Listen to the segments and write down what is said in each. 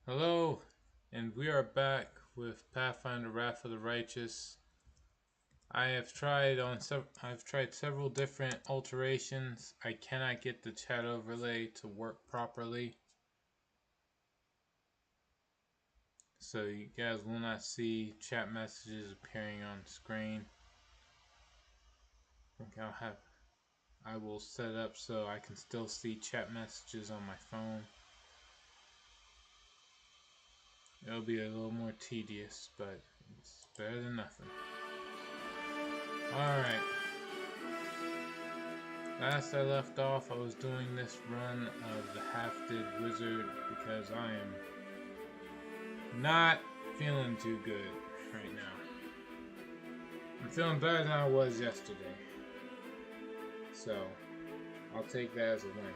Hello, and we are back with Pathfinder: Wrath of the Righteous. I've tried several different alterations. I cannot get the chat overlay to work properly, so you guys will not see chat messages appearing on screen. I will set it up so I can still see chat messages on my phone. It'll be a little more tedious, but it's better than nothing. Alright. Last I left off, I was doing this run of the Half-Dead Wizard because I am not feeling too good right now. I'm feeling better than I was yesterday. So, I'll take that as a win.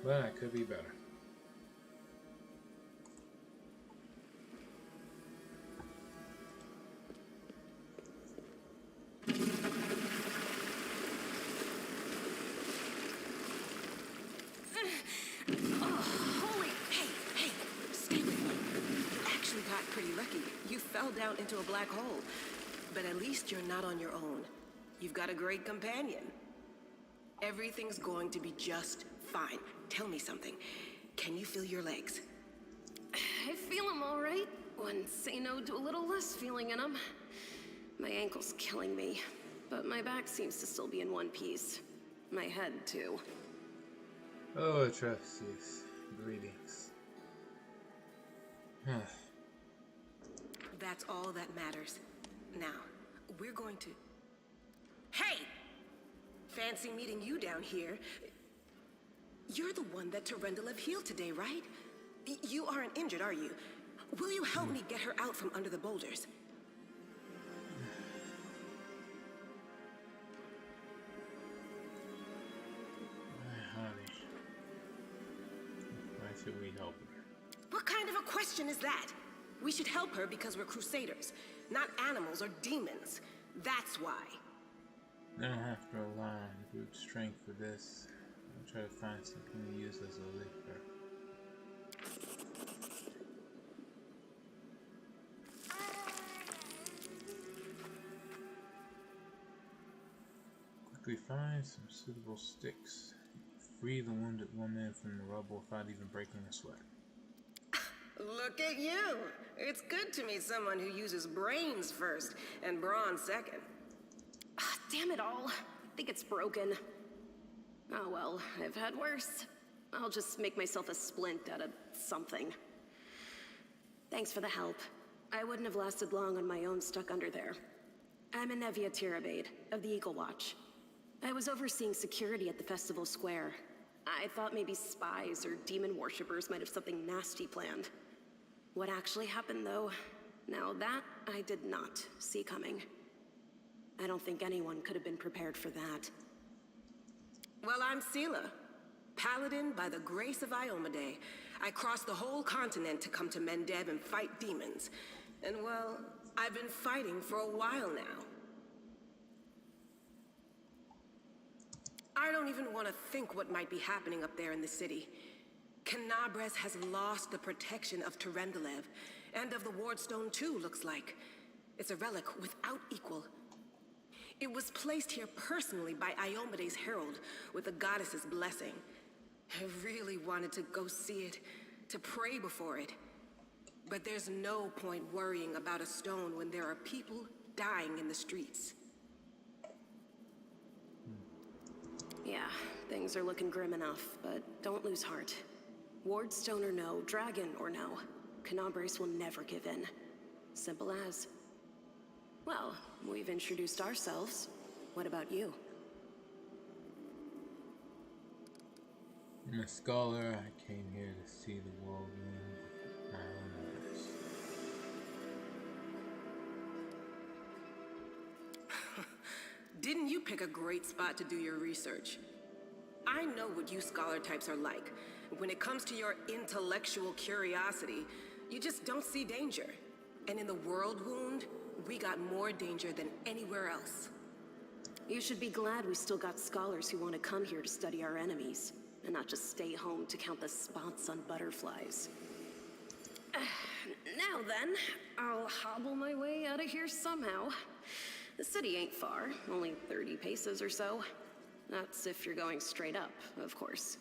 But I could be better. Pretty lucky. You fell down into a black hole. But at least you're not on your own. You've got a great companion. Everything's going to be just fine. Tell me something. Can you feel your legs? I feel them all right. Wouldn't say no to a little less feeling in them. My ankle's killing me, but my back seems to still be in one piece. My head, too. Oh, Atrocious. Greetings. That's all that matters. Now, we're going to... Hey! Fancy meeting you down here. You're the one that Terendelev healed today, right? You aren't injured, are you? Will you help me get her out from under the boulders? Honey. Why should we help her? What kind of a question is that? We should help her because we're crusaders, not animals or demons. That's why. I don't have to rely on brute strength for this. I'll try to find something to use as a lifter. Quickly find some suitable sticks. Free the wounded woman from the rubble without even breaking a sweat. Look at you! It's good to meet someone who uses brains first and brawn second. Damn it all. I think it's broken. Oh well, I've had worse. I'll just make myself a splint out of something. Thanks for the help. I wouldn't have lasted long on my own stuck under there. I'm Anevia Tirabade, of the Eagle Watch. I was overseeing security at the festival square. I thought maybe spies or demon worshippers might have something nasty planned. What actually happened, though, now that I did not see coming. I don't think anyone could have been prepared for that. Well, I'm Sela, paladin by the grace of Iomade. I crossed the whole continent to come to Mendev and fight demons. And well, I've been fighting for a while now. I don't even want to think what might be happening up there in the city. Canabres has lost the protection of Terendelev, and of the Wardstone too, looks like. It's a relic without equal. It was placed here personally by Iomede's herald, with the goddess's blessing. I really wanted to go see it, to pray before it. But there's no point worrying about a stone when there are people dying in the streets. Yeah, things are looking grim enough, but don't lose heart. Wardstone or no, dragon or no, Canabres will never give in. Simple as. Well, we've introduced ourselves. What about you? I'm a scholar. I came here to see the world with my own eyes. Didn't you pick a great spot to do your research? I know what you scholar types are like. When it comes to your intellectual curiosity, you just don't see danger. And in the world wound, we got more danger than anywhere else. You should be glad we still got scholars who want to come here to study our enemies, and not just stay home to count the spots on butterflies. Now then, I'll hobble my way out of here somehow. The city ain't far, only 30 paces or so. That's if you're going straight up, of course.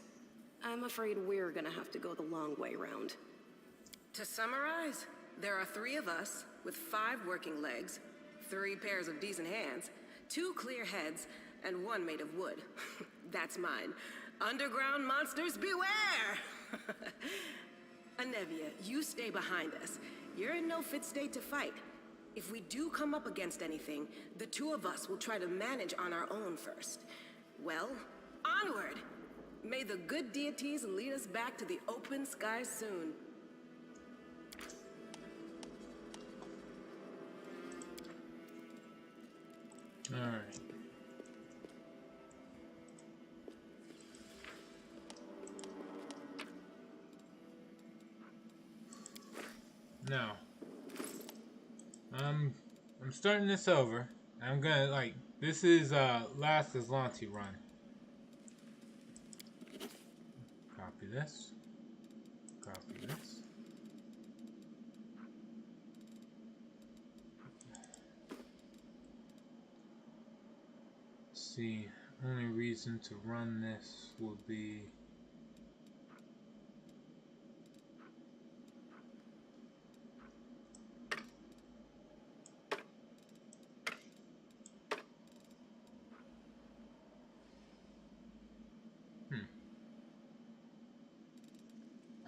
I'm afraid we're gonna have to go the long way round. To summarize, there are 3 of us with 5 working legs, 3 pairs of decent hands, 2 clear heads, and 1 made of wood. That's mine. Underground monsters beware! Anevia, you stay behind us. You're in no fit state to fight. If we do come up against anything, the 2 of us will try to manage on our own first. Well, onward! May the good deities lead us back to the open skies soon. Alright. Now, I'm starting this over. I'm gonna, this is, last Aslanti run. Copy this. Copy this. See, only reason to run this would be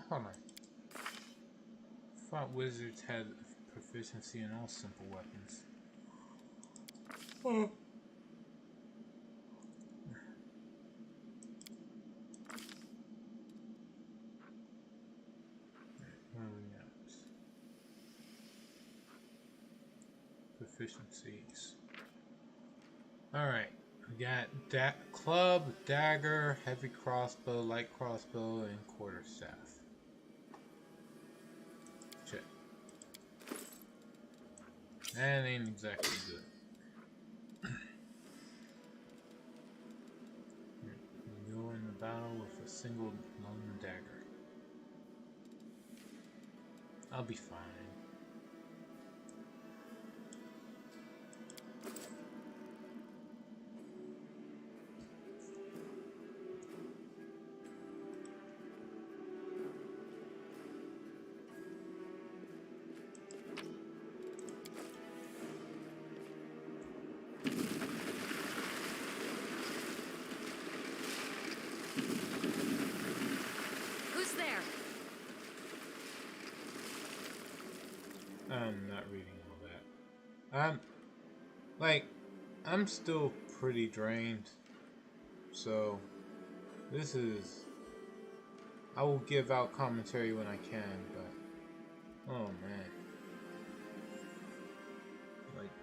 hold on. Thought wizards had proficiency in all simple weapons. Oh. Proficiencies. Alright, we got club, dagger, heavy crossbow, light crossbow, and quarterstaff. Check. That ain't exactly good. We go in the battle with a single lone dagger. I'll be fine. I'm not reading all that. I'm still pretty drained. So, this is... I will give out commentary when I can, but... Oh, man.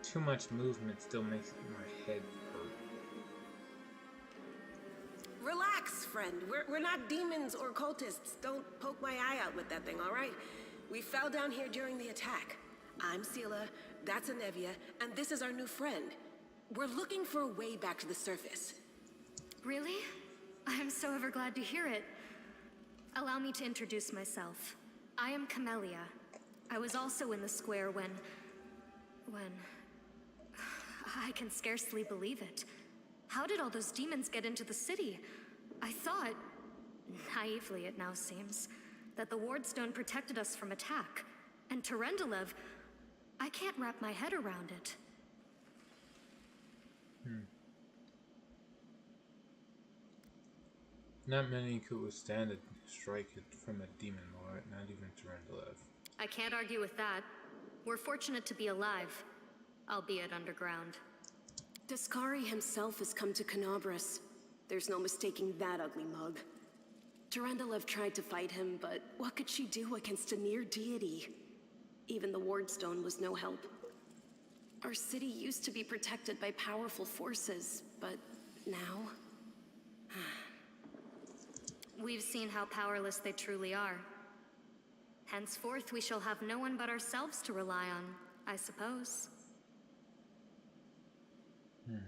Too much movement still makes my head hurt. Relax, friend. We're not demons or cultists. Don't poke my eye out with that thing, all right? We fell down here during the attack. I'm Sela, that's Anevia, and this is our new friend. We're looking for a way back to the surface. Really? I'm so ever glad to hear it. Allow me to introduce myself. I am Camellia. I was also in the square when... I can scarcely believe it. How did all those demons get into the city? I thought, naively it now seems, that the Wardstone protected us from attack. And Turendelev, I can't wrap my head around it. Not many could withstand a strike from a demon lord, not even Turendelev. I can't argue with that. We're fortunate to be alive, albeit underground. Daskari himself has come to Canabras. There's no mistaking that ugly mug. Turendelev tried to fight him, but what could she do against a near deity? Even the Wardstone was no help. Our city used to be protected by powerful forces, but now... We've seen how powerless they truly are. Henceforth, we shall have no one but ourselves to rely on, I suppose. Alright.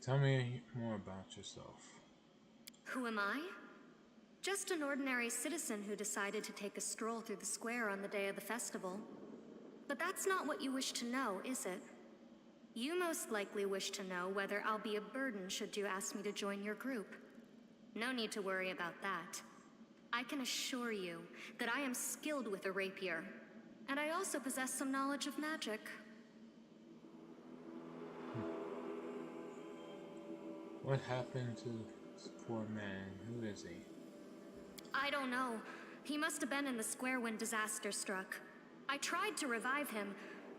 Tell me more about yourself. Who am I? Just an ordinary citizen who decided to take a stroll through the square on the day of the festival. But that's not what you wish to know, is it? You most likely wish to know whether I'll be a burden should you ask me to join your group. No need to worry about that. I can assure you that I am skilled with a rapier, and I also possess some knowledge of magic. What happened to this poor man? Who is he? I don't know. He must have been in the square when disaster struck. I tried to revive him,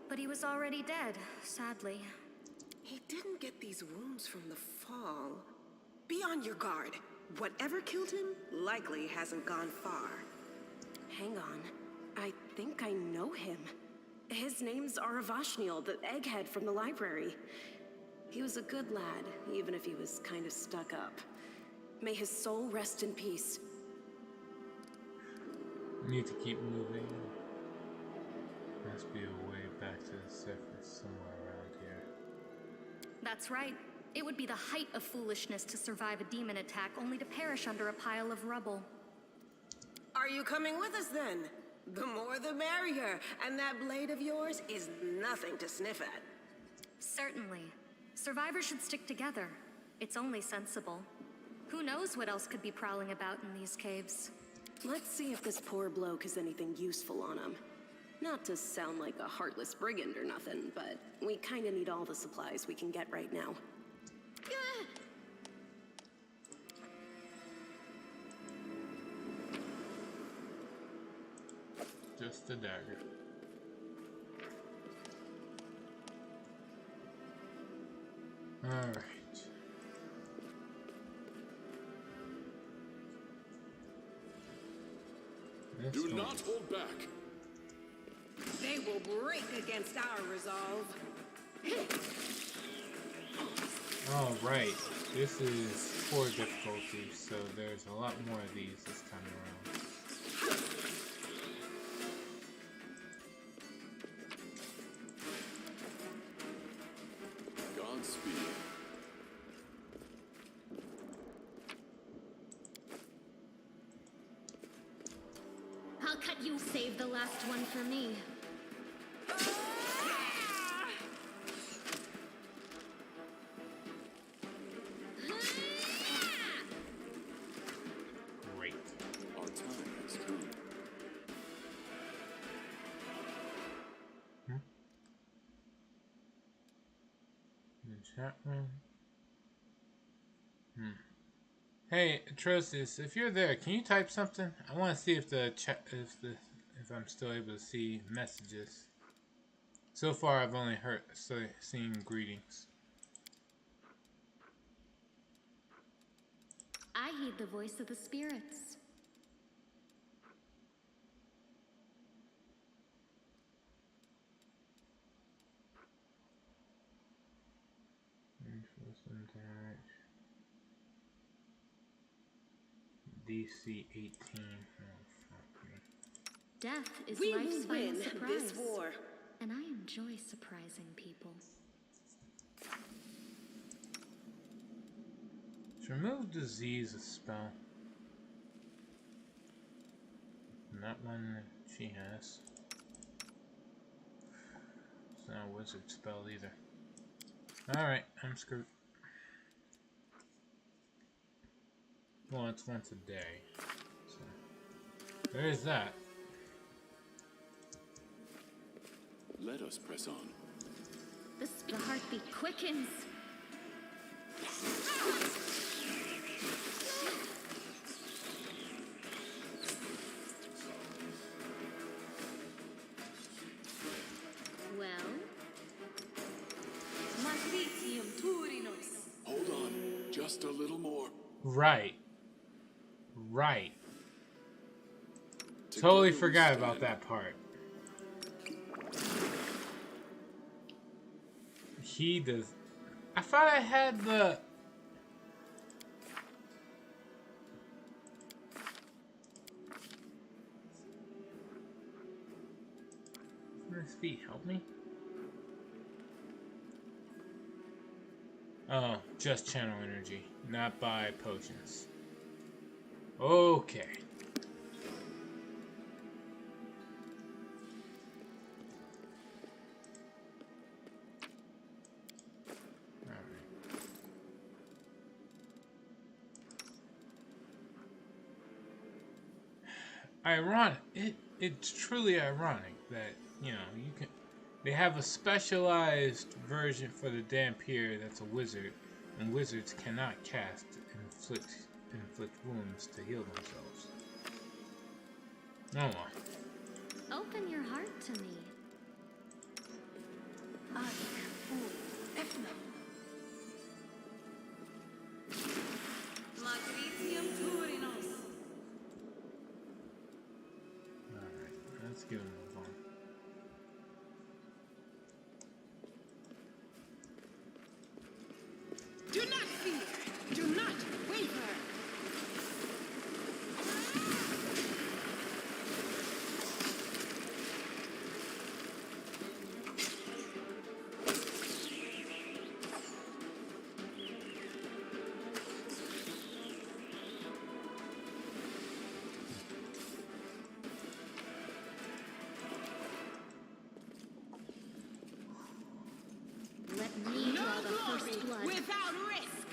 but he was already dead, sadly. He didn't get these wounds from the fall. Be on your guard. Whatever killed him likely hasn't gone far. Hang on. I think I know him. His name's Aravashniel, the egghead from the library. He was a good lad, even if he was kind of stuck up. May his soul rest in peace. Need to keep moving. Must be a way back to the surface somewhere around here. That's right. It would be the height of foolishness to survive a demon attack only to perish under a pile of rubble. Are you coming with us then? The more the merrier, and that blade of yours is nothing to sniff at. Certainly. Survivors should stick together. It's only sensible. Who knows what else could be prowling about in these caves? Let's see if this poor bloke has anything useful on him. Not to sound like a heartless brigand or nothing, but we kinda need all the supplies we can get right now. Just a dagger. Alright. Do not hold back. They will break against our resolve. Oh, right. This is 4 difficulty, so there's a lot more of these this time around. Godspeed. I'll cut you. Save the last one for me. Great. Our time has come. In the chat room. Hey, Atrocious, if you're there, can you type something? I want to see if the chat, if I'm still able to see messages. So far, I've only seen greetings. I heed the voice of the spirits. DC 18. Oh, fuck me. Death is We life's will final win surprise. this war. And I enjoy surprising people. To remove disease a spell. Not one she has. It's not a wizard spell either. Alright, I'm screwed. Well, it's once a day. So there is that. Let us press on. The heartbeat quickens. Well? Hold on, just a little more. Right. Right. Together Totally we forgot stand. about that part. He does. I thought I had the. Doesn't his feet help me? Oh, just channel energy, not buy potions. Okay. Ironic. It's truly ironic that, you know, you can. They have a specialized version for the Dampier that's a wizard, and wizards cannot cast inflict wounds to heal themselves. Oh well. Open your heart to me. Alright, let's give him a phone. Do not fear! Do not waver! Let me draw the first blood. Without risk!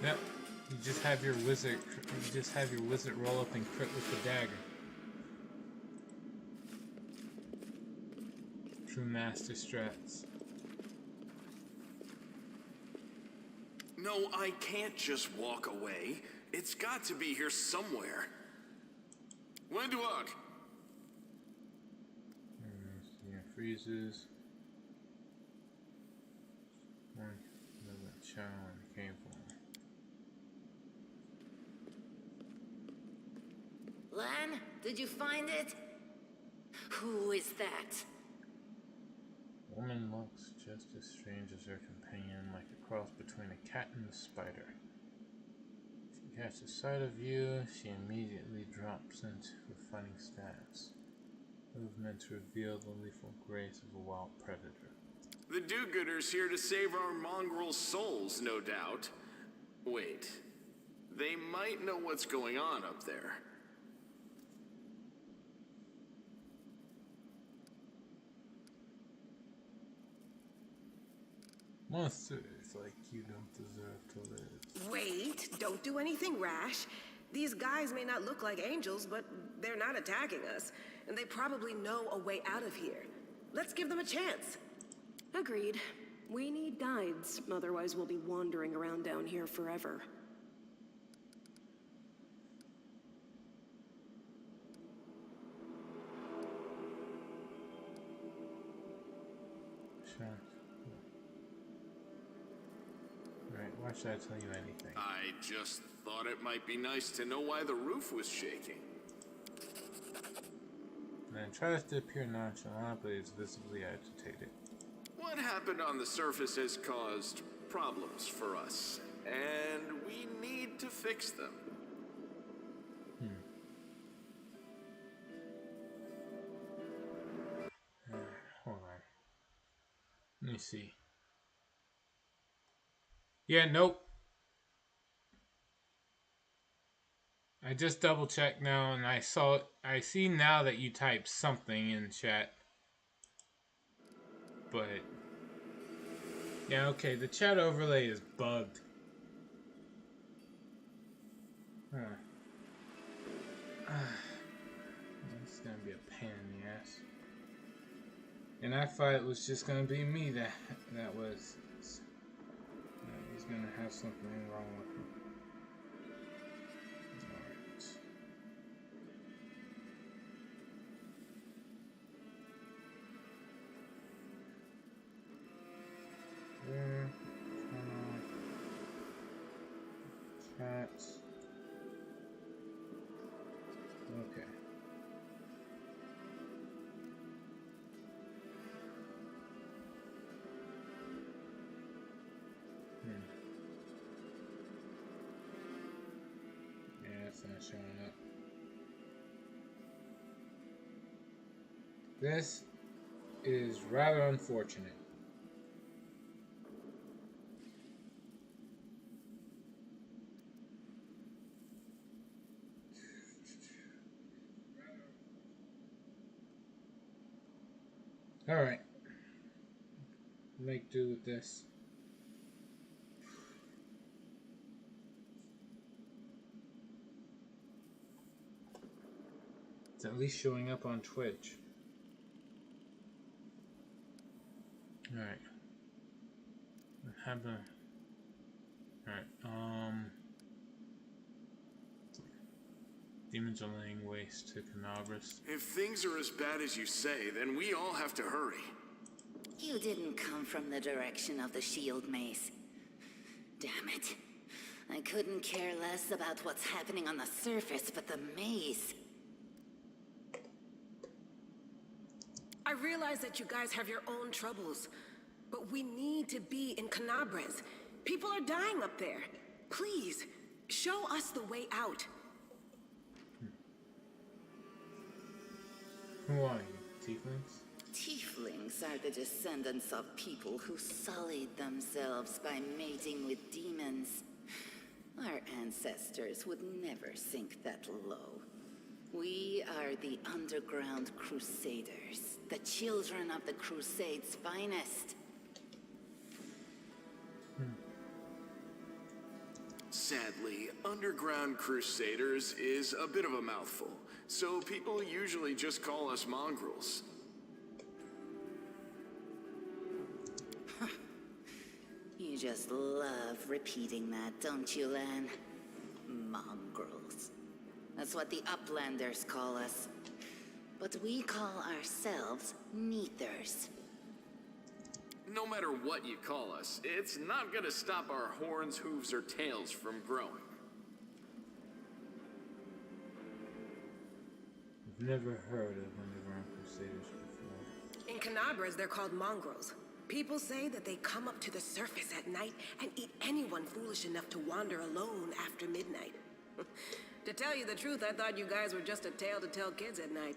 Yep. You just have your wizard. You just have your wizard roll up and crit with the dagger. True master strats. No, I can't just walk away. It's got to be here somewhere. When do I? Yeah, freezes. One child came from. Lan, did you find it? Who is that? Woman looks just as strange as her companion, like a cross between a cat and a spider. She catches sight of you, she immediately drops into her fighting stance. Movements reveal the lethal grace of a wild predator. The do-gooders here to save our mongrel souls, no doubt. Wait, they might know what's going on up there. Monsters like you don't deserve to live. Wait, don't do anything rash. These guys may not look like angels, but they're not attacking us. And they probably know a way out of here. Let's give them a chance. Agreed. We need guides, otherwise we'll be wandering around down here forever. Sure. Right, why should I tell you anything? I just thought it might be nice to know why the roof was shaking. Man tries to appear nonchalant, but is visibly agitated. What happened on the surface has caused problems for us, and we need to fix them. Hold on. Let me see. Yeah, nope. I just double checked now and I see now that you typed something in chat. But yeah, okay, the chat overlay is bugged. Huh. This is gonna be a pain in the ass. And I thought it was just gonna be me that was gonna have something wrong with him. Alright. There. Turn on. Hats. Okay. Yeah, it's not showing up. This is rather unfortunate. Alright. Make do with this. It's at least showing up on Twitch. Alright. Alright, demons are laying waste to Canabras. If things are as bad as you say, then we all have to hurry. You didn't come from the direction of the shield maze. Damn it. I couldn't care less about what's happening on the surface, but the maze. I realize that you guys have your own troubles, but we need to be in Canabras. People are dying up there. Please, show us the way out. Who are you? Tieflings? Tieflings are the descendants of people who sullied themselves by mating with demons. Our ancestors would never sink that low. We are the underground crusaders, the children of the Crusade's finest. Sadly, underground crusaders is a bit of a mouthful, so people usually just call us mongrels. You just love repeating that, don't you, Lan? Mongrels. That's what the Uplanders call us. But we call ourselves Neathers. No matter what you call us, it's not gonna stop our horns, hooves, or tails from growing. I've never heard of Underground Crusaders before. In Canabras, they're called mongrels. People say that they come up to the surface at night and eat anyone foolish enough to wander alone after midnight. To tell you the truth, I thought you guys were just a tale to tell kids at night.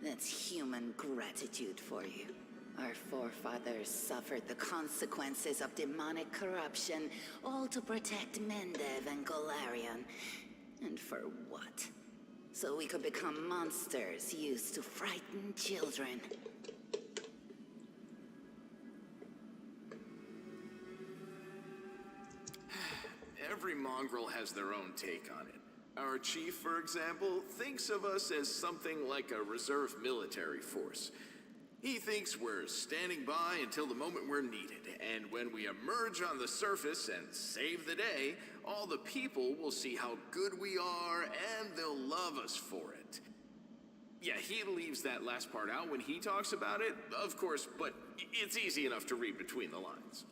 That's human gratitude for you. Our forefathers suffered the consequences of demonic corruption, all to protect Mendev and Golarion. And for what? So we could become monsters used to frighten children. Every mongrel has their own take on it. Our chief, for example, thinks of us as something like a reserve military force. He thinks we're standing by until the moment we're needed, and when we emerge on the surface and save the day, all the people will see how good we are, and they'll love us for it. Yeah, he leaves that last part out when he talks about it, of course, but it's easy enough to read between the lines.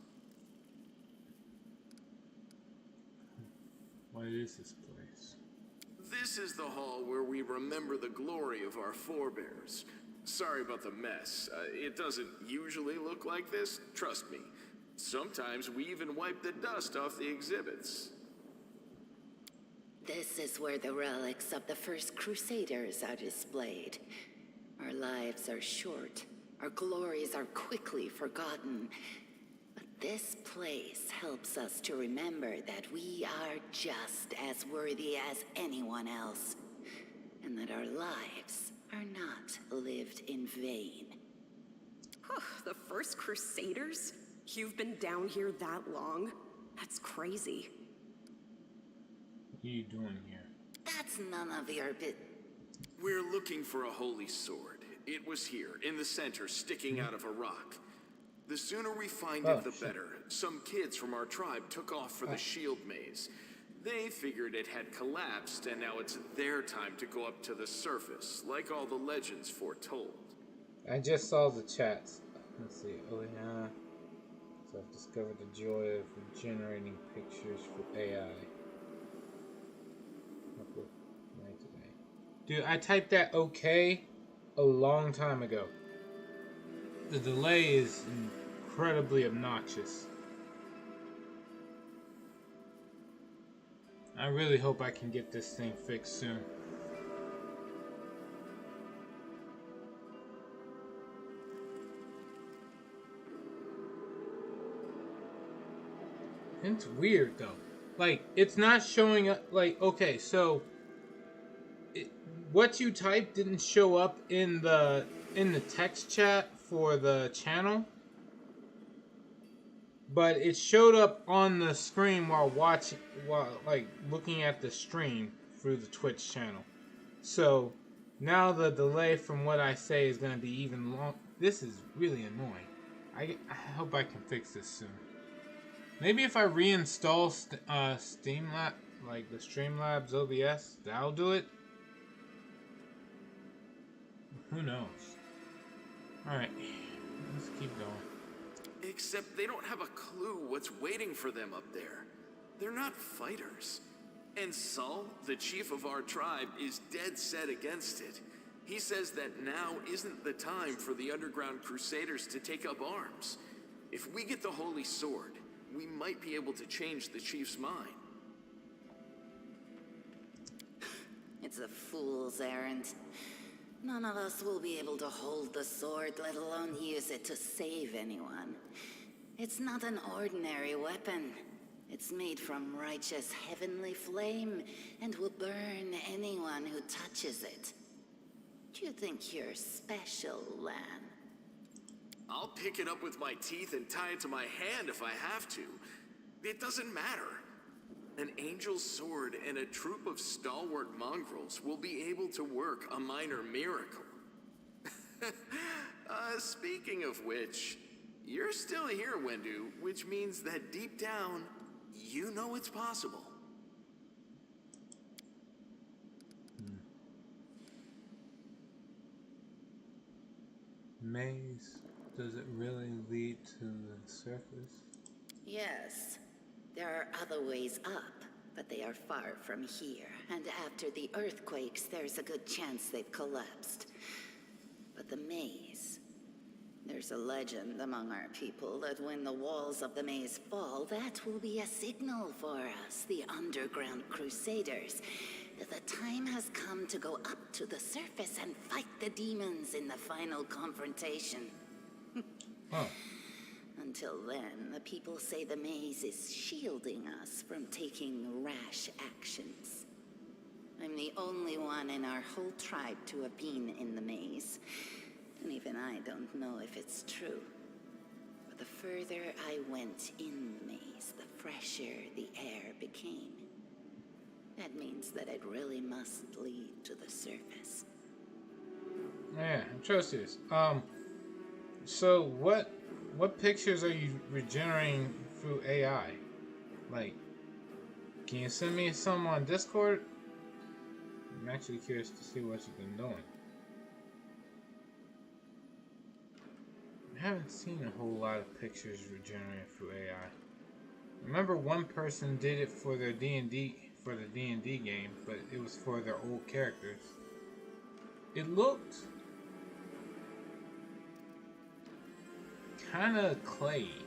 What is this place? This is the hall where we remember the glory of our forebears. Sorry about the mess. It doesn't usually look like this, trust me. Sometimes we even wipe the dust off the exhibits. This is where the relics of the first Crusaders are displayed. Our lives are short. Our glories are quickly forgotten. But this place helps us to remember that we are just as worthy as anyone else. And that our lives are not lived in vain. The first Crusaders? You've been down here that long? That's crazy. What are you doing here? That's none of your We're looking for a holy sword. It was here, in the center, sticking out of a rock. The sooner we find it, the better. Some kids from our tribe took off for the shield maze. They figured it had collapsed, and now it's their time to go up to the surface, like all the legends foretold. I just saw the chats. Let's see. Oh yeah. So I've discovered the joy of generating pictures for AI. Right today. Dude, I typed that okay a long time ago. The delay is incredibly obnoxious. I really hope I can get this thing fixed soon. It's weird though. Like, it's not showing up. Like, okay, so what you typed didn't show up in the text chat for the channel, but it showed up on the screen while looking at the stream through the Twitch channel. So now the delay from what I say is going to be even long. This is really annoying. I hope I can fix this soon. Maybe if I reinstall Streamlabs, like the Streamlabs OBS, that'll do it. Who knows? Alright, let's keep going. Except they don't have a clue what's waiting for them up there. They're not fighters. And Saul, the chief of our tribe, is dead set against it. He says that now isn't the time for the underground crusaders to take up arms. If we get the Holy Sword, we might be able to change the chief's mind. It's a fool's errand. None of us will be able to hold the sword, let alone use it to save anyone. It's not an ordinary weapon. It's made from righteous heavenly flame and will burn anyone who touches it. Do you think you're special, Lan? I'll pick it up with my teeth and tie it to my hand if I have to. It doesn't matter. An angel's sword and a troop of stalwart mongrels will be able to work a minor miracle. Speaking of which, you're still here, Wendu, which means that deep down, you know it's possible. Maze, does it really lead to the surface? Yes. There are other ways up, but they are far from here. And after the earthquakes, there's a good chance they've collapsed. But the maze... There's a legend among our people that when the walls of the maze fall, that will be a signal for us, the underground crusaders, that the time has come to go up to the surface and fight the demons in the final confrontation. Oh. Until then, the people say the maze is shielding us from taking rash actions. I'm the only one in our whole tribe to have been in the maze. And even I don't know if it's true. But the further I went in the maze, the fresher the air became. That means that it really must lead to the surface. Yeah, I'm trusted. So what pictures are you regenerating through AI? Like, can you send me some on Discord? I'm actually curious to see what you've been doing. I haven't seen a whole lot of pictures regenerated through AI. I remember one person did it for their D&D, for the D&D game, but it was for their old characters. It looked kind of clayey.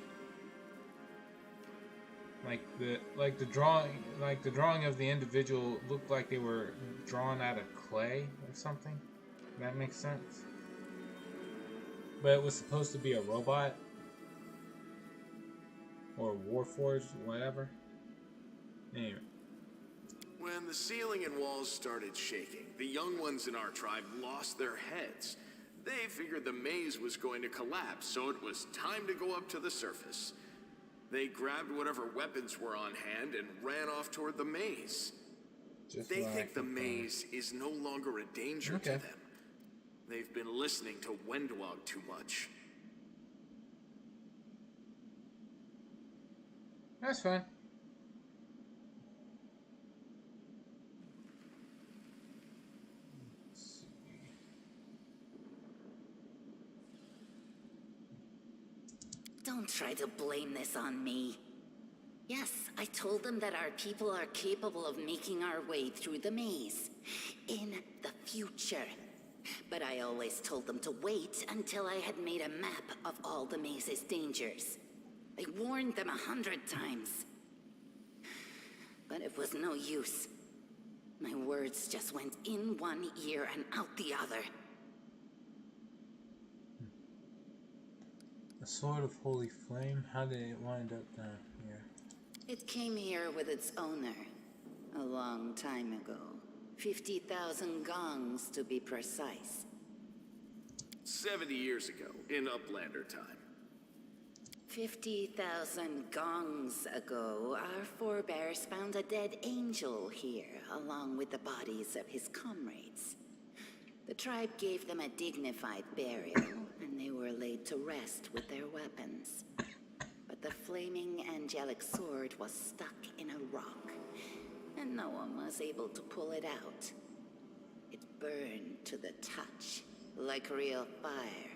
Like the drawing of the individual looked like they were drawn out of clay or something. That makes sense. But it was supposed to be a robot or Warforged, whatever. Anyway. When the ceiling and walls started shaking, the young ones in our tribe lost their heads. They figured the maze was going to collapse, so it was time to go up to the surface. They grabbed whatever weapons were on hand and ran off toward the maze. They think the maze is no longer a danger to them. They've been listening to Wendwog too much. That's fine. Don't try to blame this on me. Yes, I told them that our people are capable of making our way through the maze. In the future. But I always told them to wait until I had made a map of all the maze's dangers. I warned them 100 times. But it was no use. My words just went in one ear and out the other. A sword of holy flame? How did it wind up down here? It came here with its owner. A long time ago. 50,000 gongs to be precise. 70 years ago, in Uplander time. 50,000 gongs ago, our forebears found a dead angel here, along with the bodies of his comrades. The tribe gave them a dignified burial, and they were laid to rest with their weapons. But the flaming angelic sword was stuck in a rock, and no one was able to pull it out. It burned to the touch, like real fire.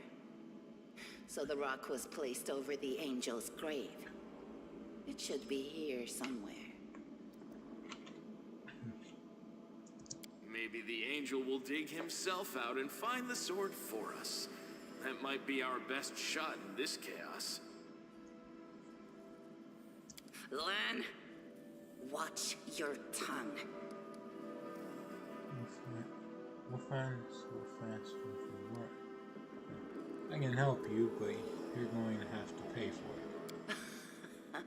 So the rock was placed over the angel's grave. It should be here somewhere. Maybe the angel will dig himself out and find the sword for us. That might be our best shot in this chaos. Lan, watch your tongue. We'll find so fast for what? I can help you, but you're going to have to pay for it.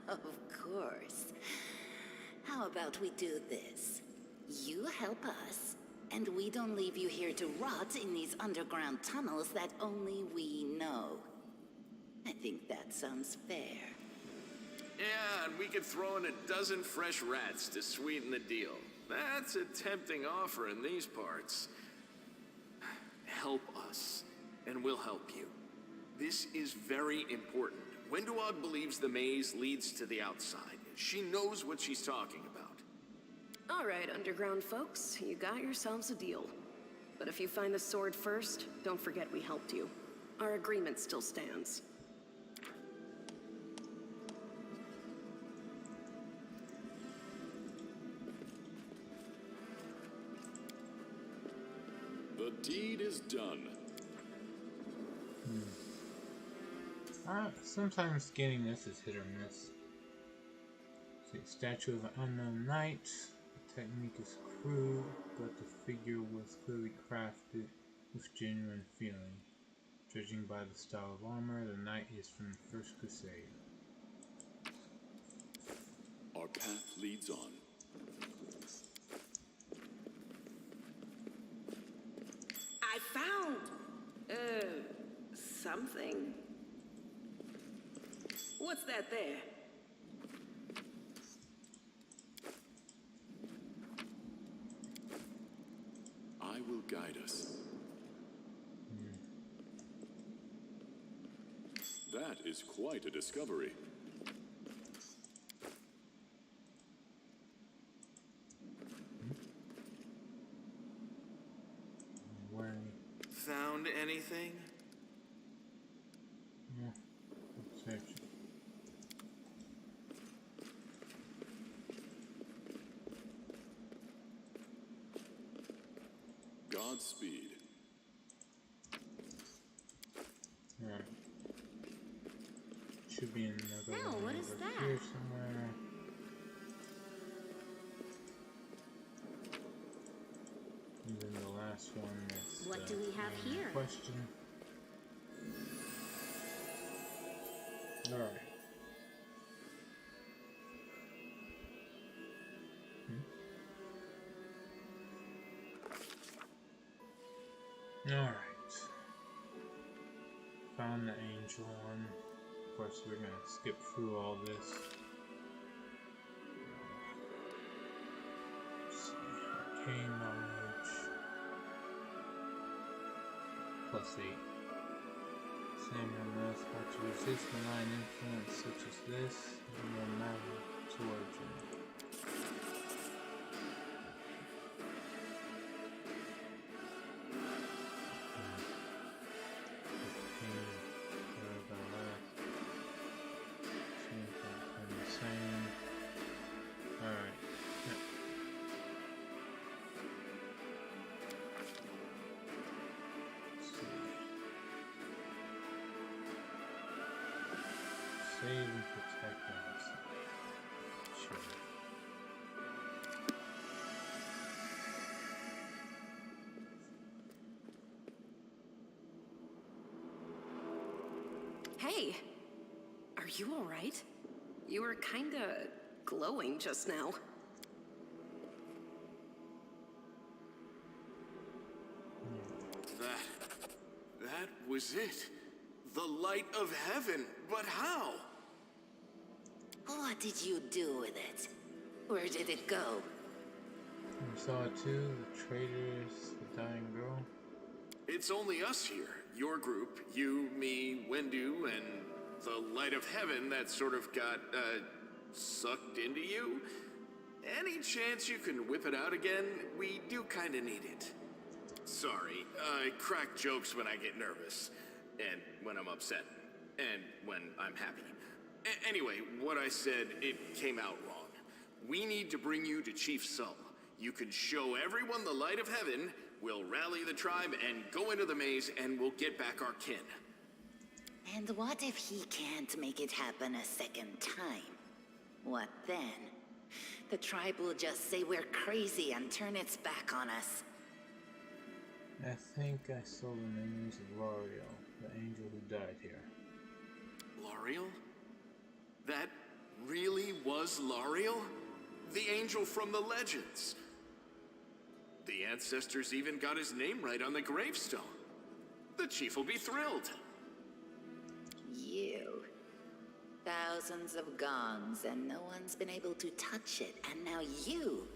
Of course. How about we do this? You help us, and we don't leave you here to rot in these underground tunnels that only we know. I think that sounds fair. Yeah, and we could throw in a dozen fresh rats to sweeten the deal. That's a tempting offer in these parts. Help us, and we'll help you. This is very important. Wenduog believes the maze leads to the outside. She knows what she's talking about. All right, underground folks, you got yourselves a deal. But if you find the sword first, don't forget we helped you. Our agreement still stands. The deed is done. Sometimes getting this is hit or miss. See, statue of an unknown knight. The technique is crude, but the figure was clearly crafted with genuine feeling. Judging by the style of armor, the knight is from the First Crusade. Our path leads on. I found, something. What's that there? I will guide us. That is quite a discovery. Found anything? Yeah, search. Godspeed. Alright. Should be another Oh, one what is over that? here somewhere. And then the last one is What do we have here? question. Alright. Alright. Found the angel one. Of course, we're gonna skip through all this. Let's see. Arcane knowledge. +8. Samuel knows how to resist malign influence such as this, no matter its origin. Save and protect us. Sure. Hey, are you all right? You were kinda glowing just now. That was it. The light of heaven. But how? What did you do with it? Where did it go? We saw it too, the traitors, the dying girl. It's only us here. Your group, you, me, Wendu, and the light of heaven that sort of got, sucked into you. Any chance you can whip it out again? We do kinda need it. Sorry, I crack jokes when I get nervous, and when I'm upset, and when I'm happy. Anyway, what I said, it came out wrong. We need to bring you to Chief Sull. You can show everyone the light of heaven, we'll rally the tribe and go into the maze, and we'll get back our kin. And what if he can't make it happen a second time? What then? The tribe will just say we're crazy and turn its back on us. I think I saw the names of L'Oreal, the angel who died here. L'Oreal? That really was L'Oreal? The angel from the legends. The ancestors even got his name right on the gravestone. The chief will be thrilled. You. Thousands of gongs and no one's been able to touch it. And now you,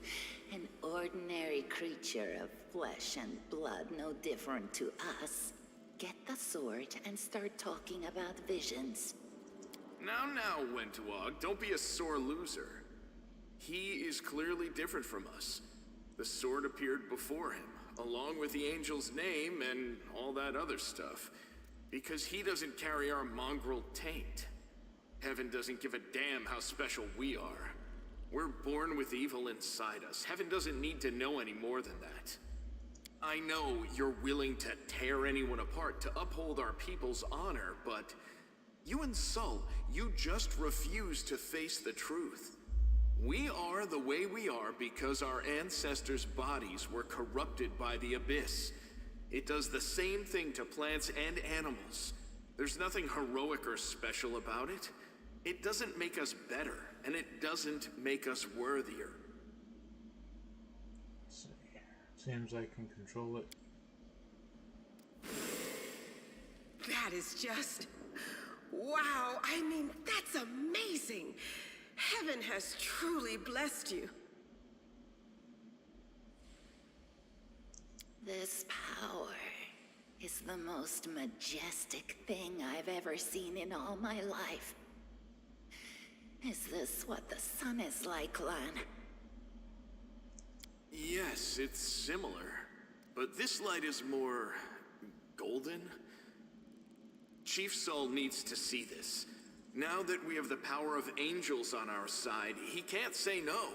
an ordinary creature of flesh and blood, no different to us, get the sword and start talking about visions. Now, Wentawag, don't be a sore loser. He is clearly different from us. The sword appeared before him, along with the angel's name and all that other stuff, because he doesn't carry our mongrel taint. Heaven doesn't give a damn how special we are. We're born with evil inside us. Heaven doesn't need to know any more than that. I know you're willing to tear anyone apart to uphold our people's honor, but you and Sull, you just refuse to face the truth. We are the way we are because our ancestors' bodies were corrupted by the Abyss. It does the same thing to plants and animals. There's nothing heroic or special about it. It doesn't make us better, and it doesn't make us worthier. Let's see. Seems I can control it. That is just... wow, I mean, that's amazing. Heaven has truly blessed you. This power is the most majestic thing I've ever seen in all my life. Is this what the sun is like, Lan? Yes, it's similar, but this light is more golden. Chief Sull needs to see this. Now that we have the power of angels on our side, he can't say no.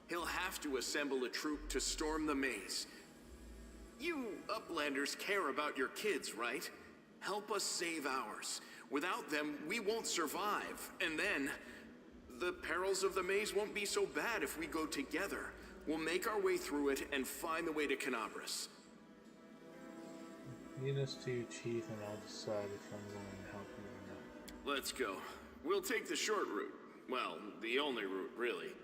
He'll have to assemble a troop to storm the maze. You Uplanders care about your kids, right? Help us save ours. Without them, we won't survive. And then, the perils of the maze won't be so bad if we go together. We'll make our way through it and find the way to Canabras. Lead us to your chief and I'll decide if I'm going to help you or not. Let's go. We'll take the short route. Well, the only route, really.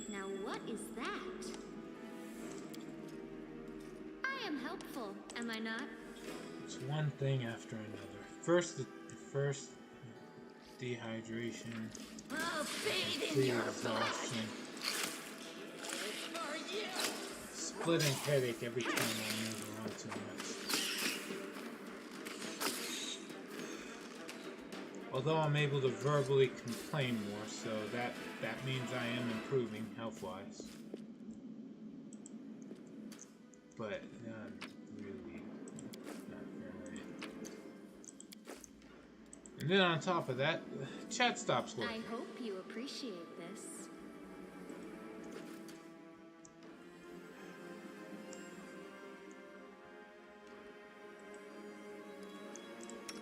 Now what is that? I am helpful, am I not? It's one thing after another. First, the first dehydration, I'll bathe in complete your exhaustion, splitting headache every time I move around too much. Although I'm able to verbally complain more, so that means I am improving health-wise. But really not very. And then on top of that, the chat stops working. I hope you appreciate this.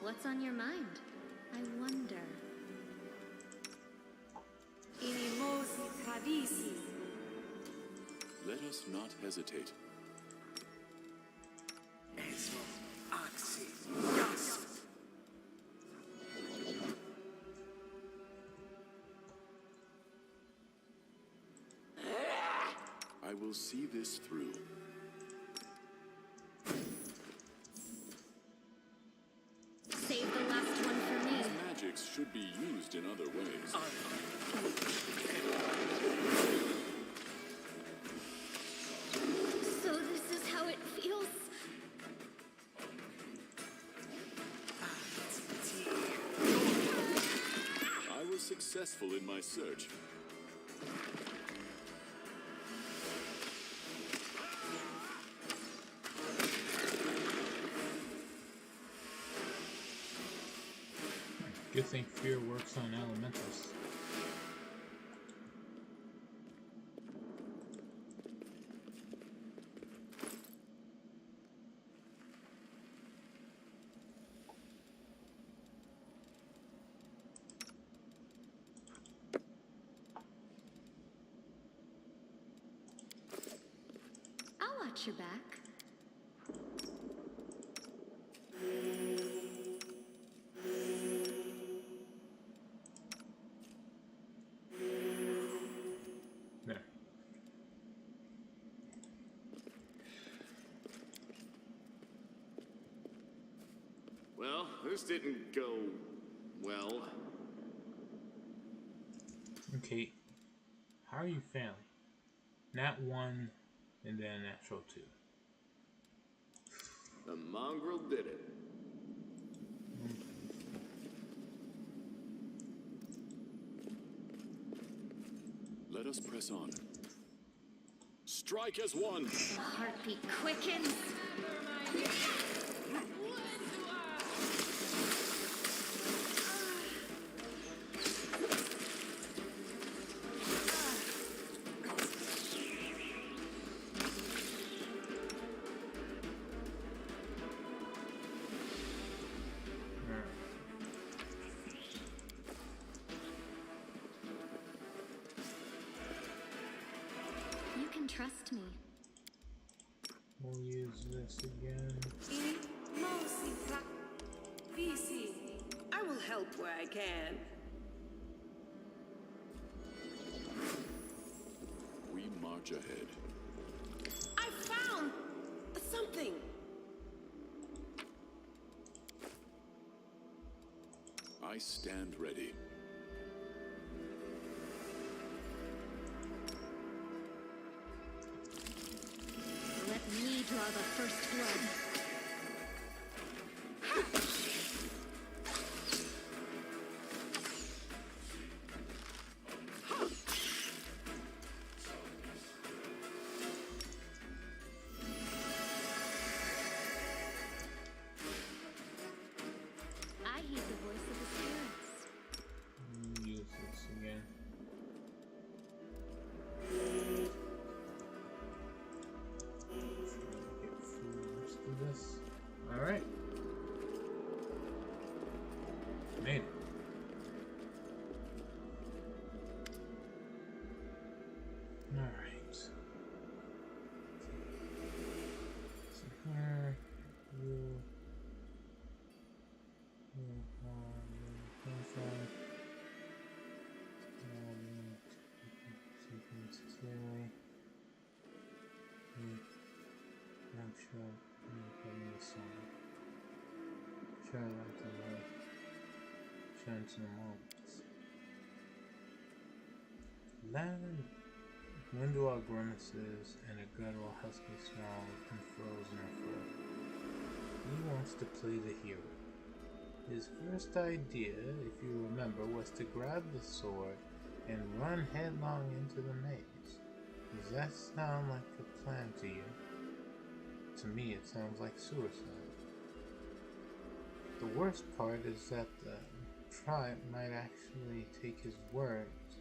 What's on your mind? I wonder. Let us not hesitate. I will see this through. Save the last one for me. These magics should be used in other ways. So this is how it feels? I was successful in my search. Good thing fear works on elementals. I'll watch your back. There. Well, this didn't go well. Okay. How are you failing? Nat 1 and then natural 2. The mongrel did it. Let us press on. Strike as one! The heartbeat quickens. You can trust me. We'll use this again. I will help where I can. We march ahead. I found something. I stand ready. Let me draw the first blood. I heed the voice of the spirits. Use this again. Get through the rest of this. Alright. Made it. Alright. So here, you Window grimaces and a guttural husky snarl unfurls in her throat. He wants to play the hero. His first idea, if you remember, was to grab the sword and run headlong into the maze. Does that sound like a plan to you? To me, it sounds like suicide. The worst part is that the tribe might actually take his words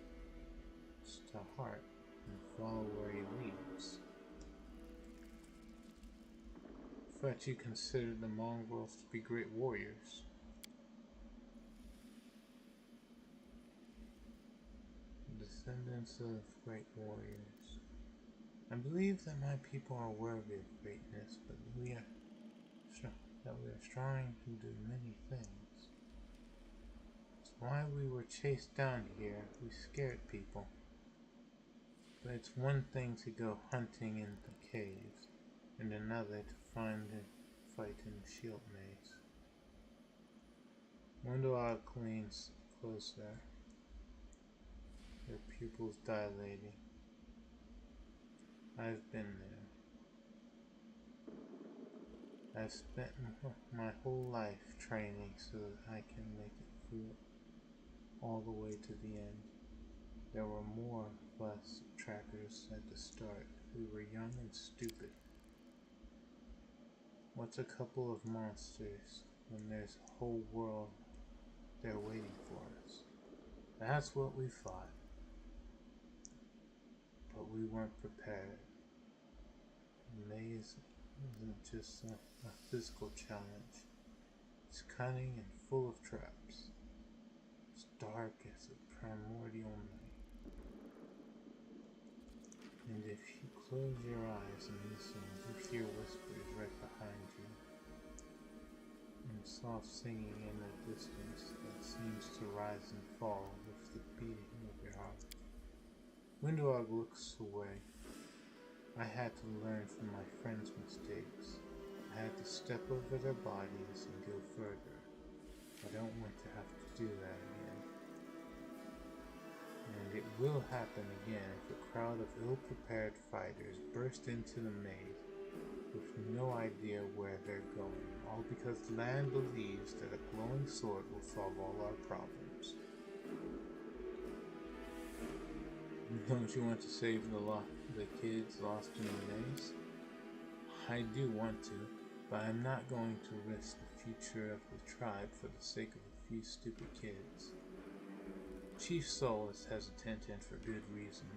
to heart and follow where he leads. But you consider the mongrels to be great warriors. descendants of great warriors. I believe that my people are worthy of greatness, but we are strong to do many things. That's why we were chased down here. We scared people. But it's one thing to go hunting in the caves, and another to find and fight in the shield maze. Window leans closer, her pupils dilating. I've been there. I've spent my whole life training so that I can make it through all the way to the end. There were more of us trackers at the start. We were young and stupid. What's a couple of monsters when there's a whole world there waiting for us? That's what we fought. But we weren't prepared. The maze isn't just a physical challenge. It's cunning and full of traps. It's dark as a primordial night. And if you close your eyes and listen, you hear whispers right behind you, and soft singing in the distance that seems to rise and fall with the beating of your heart. Windowog looks away. I had to learn from my friends' mistakes. I had to step over their bodies and go further. I don't want to have to do that again. And it will happen again if a crowd of ill-prepared fighters burst into the maze with no idea where they're going, all because Land believes that a glowing sword will solve all our problems. Don't you want to save the kids lost in the maze? I do want to, but I'm not going to risk the future of the tribe for the sake of a few stupid kids. Chief Soul is hesitant and for good reason.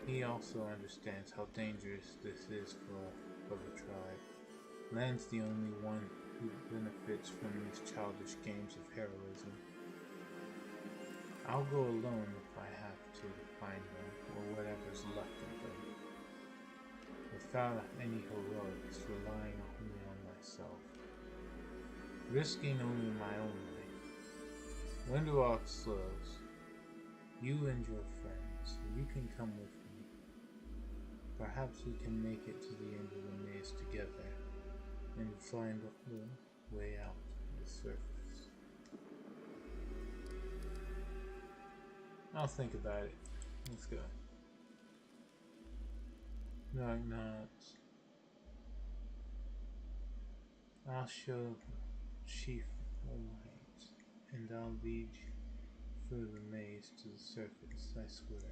He also understands how dangerous this is for the tribe. Land's the only one who benefits from these childish games of heroism. I'll go alone if I have to find them, or whatever's left of them. Without any heroics, relying only on myself. Risking only my own life. Windowalk slows. You and your friends, you can come with me. Perhaps we can make it to the end of the maze together, and find the way out to the surface. I'll think about it. Let's go. Knock knocks. I'll show Chief a light, and I'll lead you through the maze to the surface, I swear.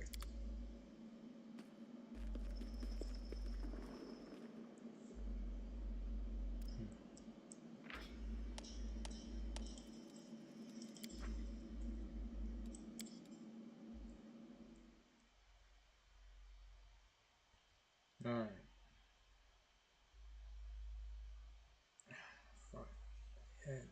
Alright. Fuck. Head.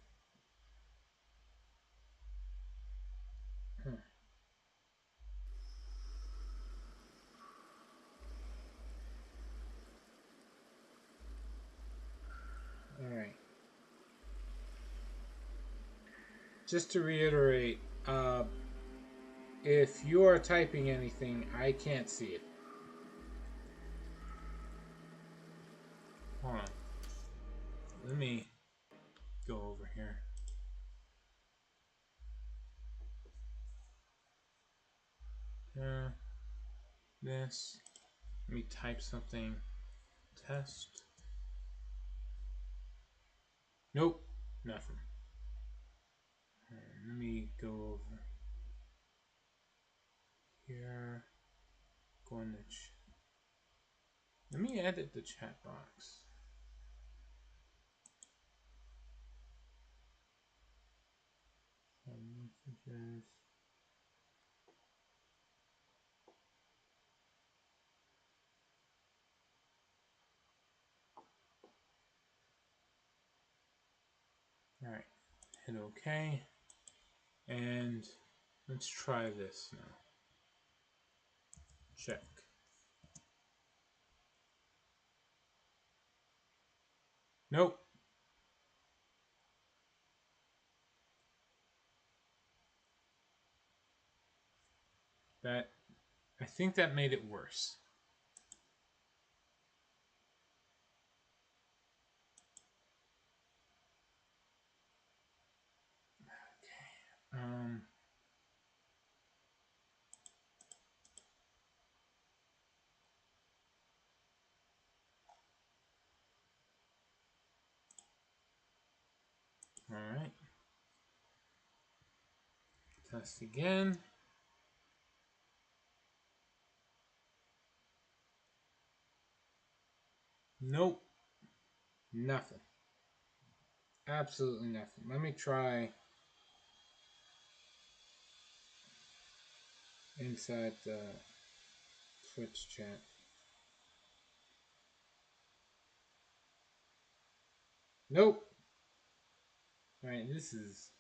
Alright. Just to reiterate, if you are typing anything, I can't see it. Hold on. Let me go over here. This. Let me type something. Test. Nope. Nothing. Let me go over here. Go in the let me edit the chat box. Messages. Alright, hit OK. And let's try this now. Check. Nope. That, I think that made it worse. Okay. All right. Test again. Nope. Nothing. Absolutely nothing. Let me try inside the Twitch chat. Nope. Alright, this is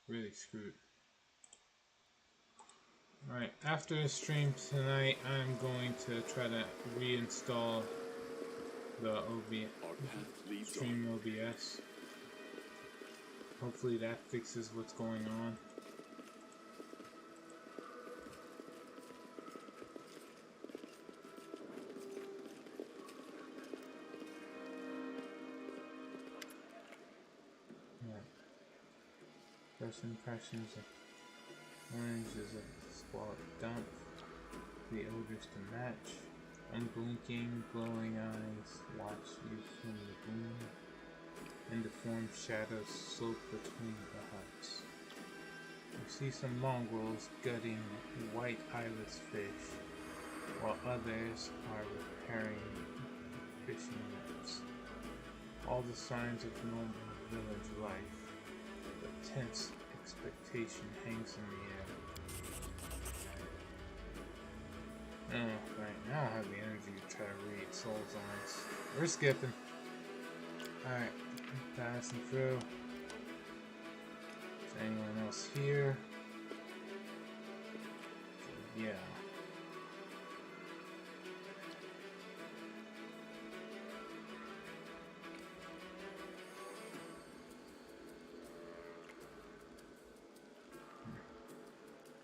really screwed. Alright, after the stream tonight, I'm going to try to reinstall the stream OBS. Hopefully that fixes what's going on. First impressions of orange is a squalid dump. The odors to match. Unblinking, glowing eyes watch you from the gloom. And deformed shadows slope between the huts. You see some mongrels gutting white eyeless fish, while others are repairing fishing nets. All the signs of normal village life. Tense expectation hangs in the air. Oh, right now I have the energy to try to read Soul Signs. We're skipping. Alright, passing through. Is anyone else here? Yeah.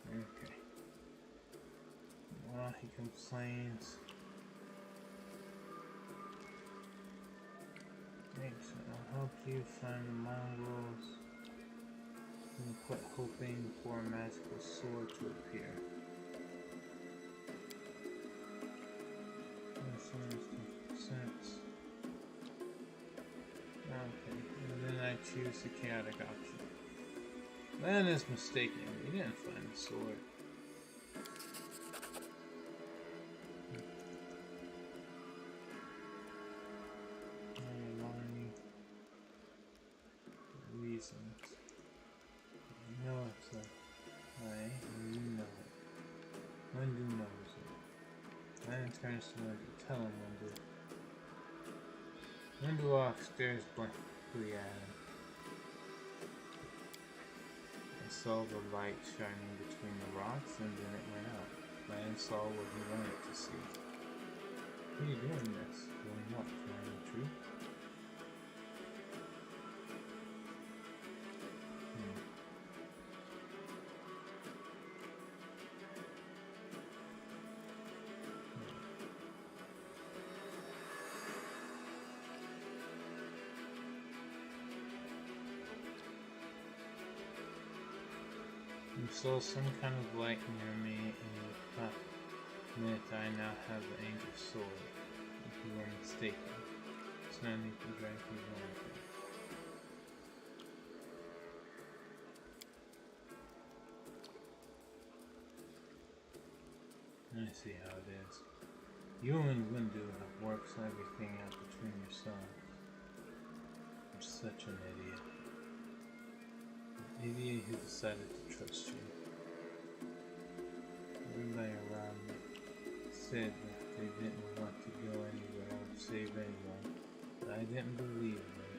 Okay. Well, he complains. Thanks, I'll help you find the mongrels. And quit hoping for a magical sword to appear. Sense. Okay, and then I choose the chaotic option. Lan is mistaken. He didn't find the sword. Reasons. You know it's a lie, and you know it. Wendu knows it. Lan turns to Wendu. Tell him, Wendu. Wendu stares blankly at him. I saw the light shining between the rocks, and then it went out. Lan saw what he wanted to see. Why are you doing this? Doing what? Trying the truth? You saw some kind of light near me, and you thought that I now have the angel's sword. If you were mistaken, it's no need to drag you longer. I see how it is. You and Windu have worked everything out between yourselves. You're such an idiot. An idiot who decided to trust you. Everybody around me said that they didn't want to go anywhere or save anyone, but I didn't believe them.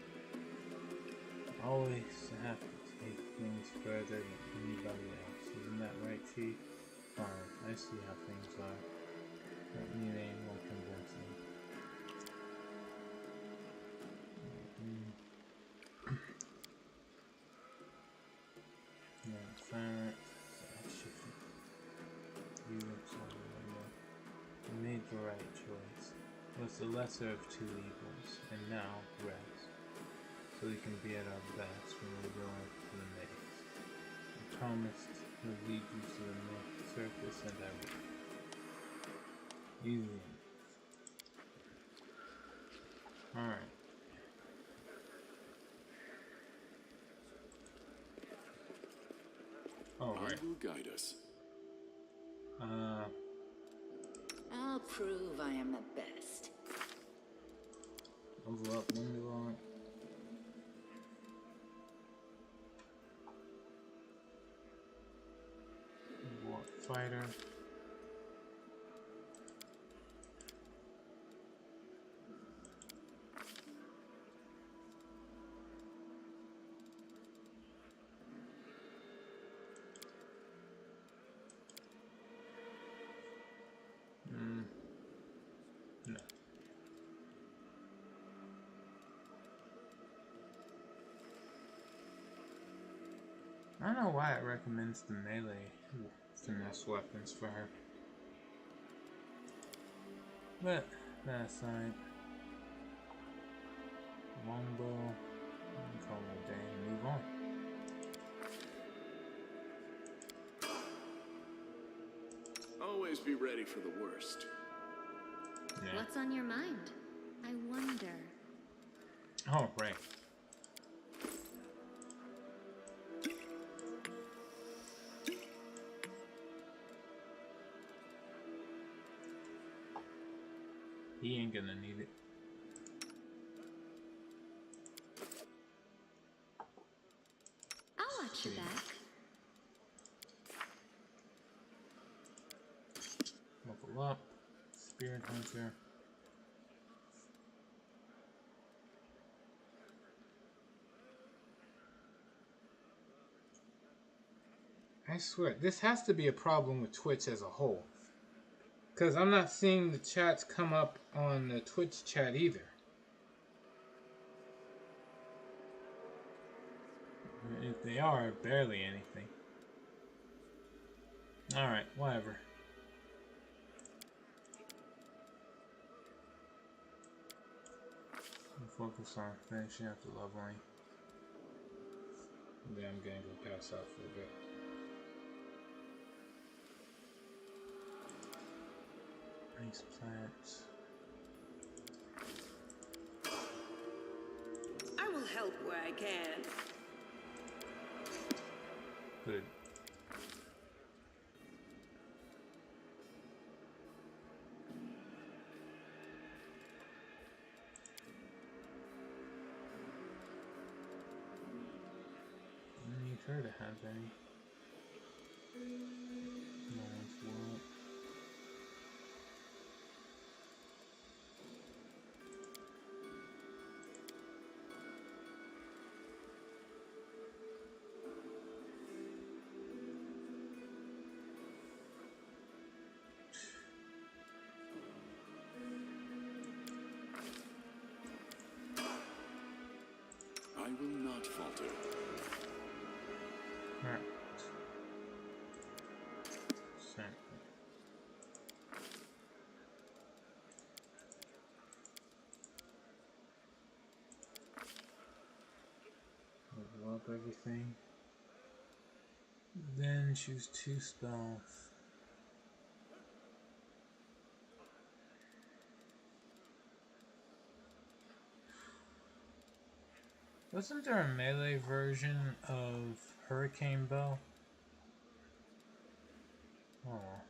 I always have to take things further than anybody else. Isn't that right, Chief? Fine, I see how things are. Don't need any more convincing. No, silence. You made the right choice. It was the lesser of two evils, and now rest. So we can be at our best when we go into the maze. I promised to lead you to the surface, and I will. Easy. Alright. Oh, right. I will guide us. I'll prove I am the best. Over up, window lock. Warp fighter. No. I don't know why it recommends the melee finesse weapons for her. But that aside, longbow, call it a day and move on. Always be ready for the worst. Yeah. What's on your mind? I wonder. Oh, right. He ain't gonna need it. I'll watch your back. Level up. Spirit Hunter. I swear, this has to be a problem with Twitch as a whole. Because I'm not seeing the chats come up on the Twitch chat either. If they are, barely anything. Alright, whatever. I'll focus on finishing up the leveling. Then I'm gonna go pass out for a bit. Nice plants. I will help where I can. Good. I need her to have any. No one's world. I will not falter. Alright. Same. Level up everything. Then choose 2 spells. Wasn't there a melee version of Hurricane Bow? Oh.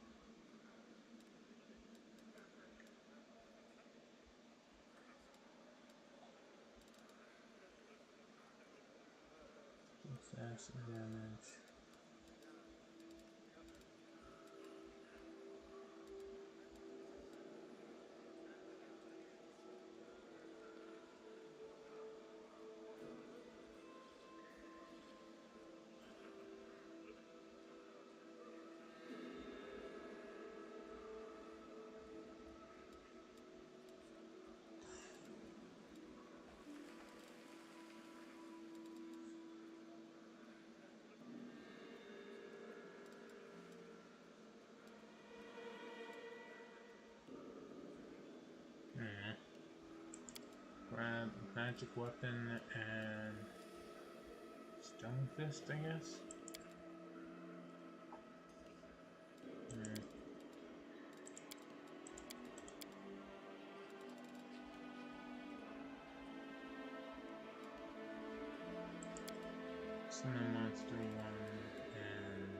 Fast damage. grab magic weapon and stone fist, I guess. Summon monster 1 and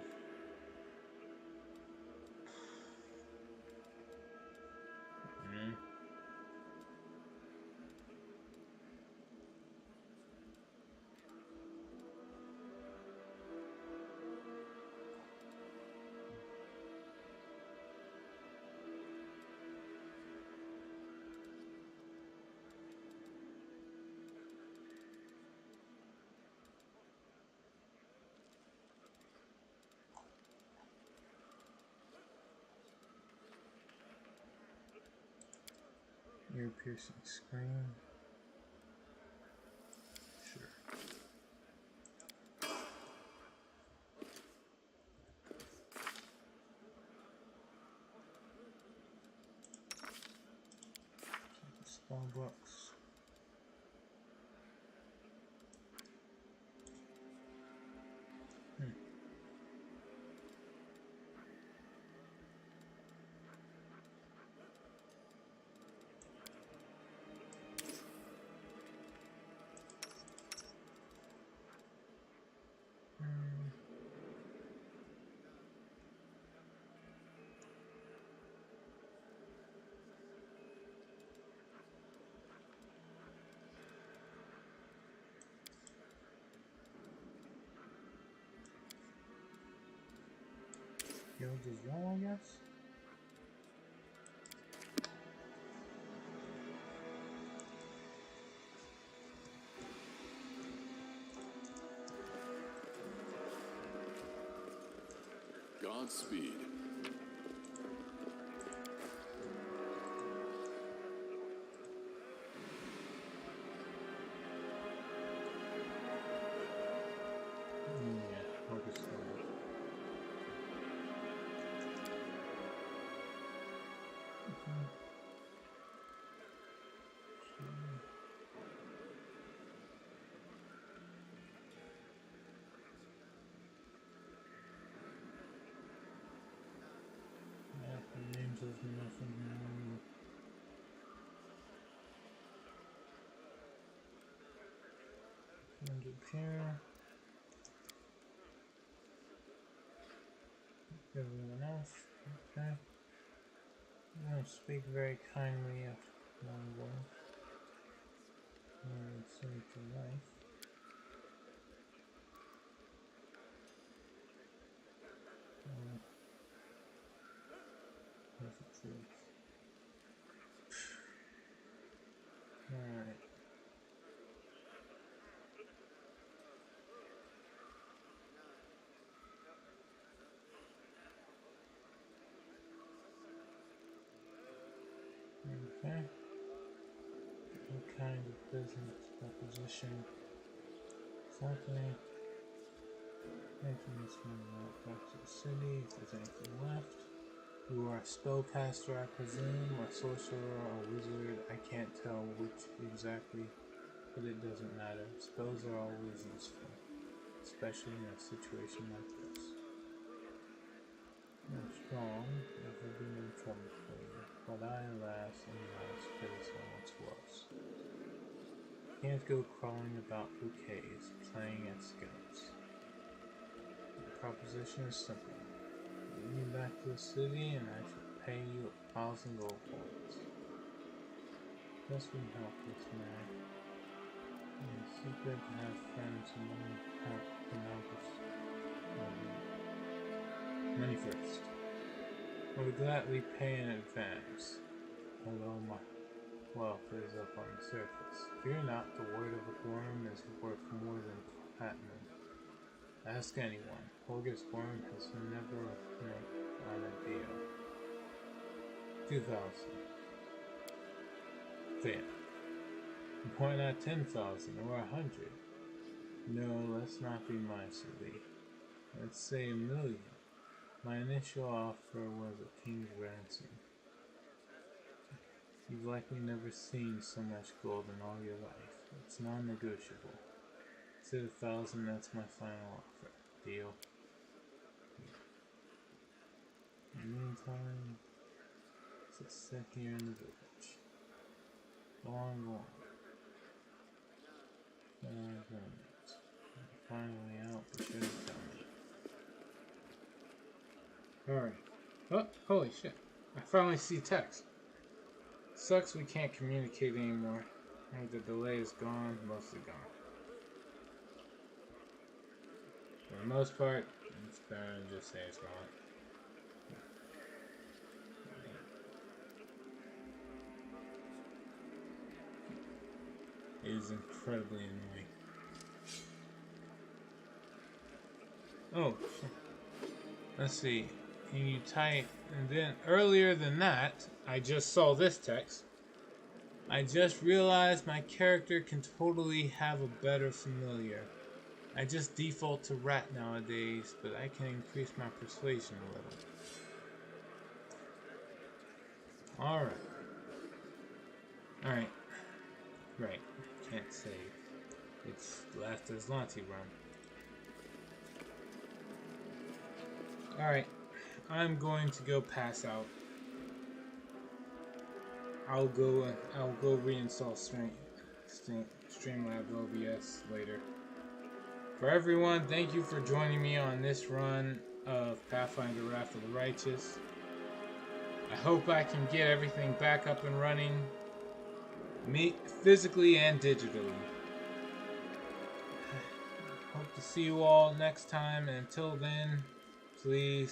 ear-piercing scream. Sure. Spellbooks. Guild as well, I guess. Godspeed. Yeah, focus on it. Yeah, the names of nothing. Here. Everyone else, okay. I don't speak very kindly of Mongol. I would say to life. Here's the truth. Alright. Okay. What kind of business proposition? Something. Making this one back to the city if there's anything left. You are a spellcaster, I presume, or sorcerer, or wizard. I can't tell which exactly, but it doesn't matter. Spells are always useful, especially in a situation like this. You're strong, never been in trouble for you, but I, alas, am not as fit as I once was. Can't go crawling about bouquets, playing at scouts. The proposition is simple. Lead me back to the city and I shall pay you 1,000 gold points. This would help this man. It's good to have friends who can help us. Money first. I would gladly pay in advance, although my wealth is up on the surface. Fear not, the word of a worm is worth more than platinum. Ask anyone. Holger's worm has never made on a deal. 2,000. Fair. Why not 10,000 or 100? No, let's not be miserly. Let's say 1,000,000. My initial offer was a king's ransom. You've likely never seen so much gold in all your life. It's non-negotiable. Say 1,000, that's my final offer. Deal. In the meantime, just sit here in the village. Go on, go on. Find a way out, be sure to tell me. Alright. Oh, holy shit. I finally see text. Sucks we can't communicate anymore. The delay is gone, mostly gone. For the most part, it's better than just say it's gone. It is incredibly annoying. Oh, let's see. Can you type? And then earlier than that, I just saw this text. I just realized my character can totally have a better familiar. I just default to rat nowadays, but I can increase my persuasion a little. Alright. Alright. Right. Can't save. It's last as Lanty run. Alright. I'm going to go pass out. I'll go reinstall Streamlabs OBS later. For everyone, thank you for joining me on this run of Pathfinder Wrath of the Righteous. I hope I can get everything back up and running, physically and digitally. Hope to see you all next time, and until then, please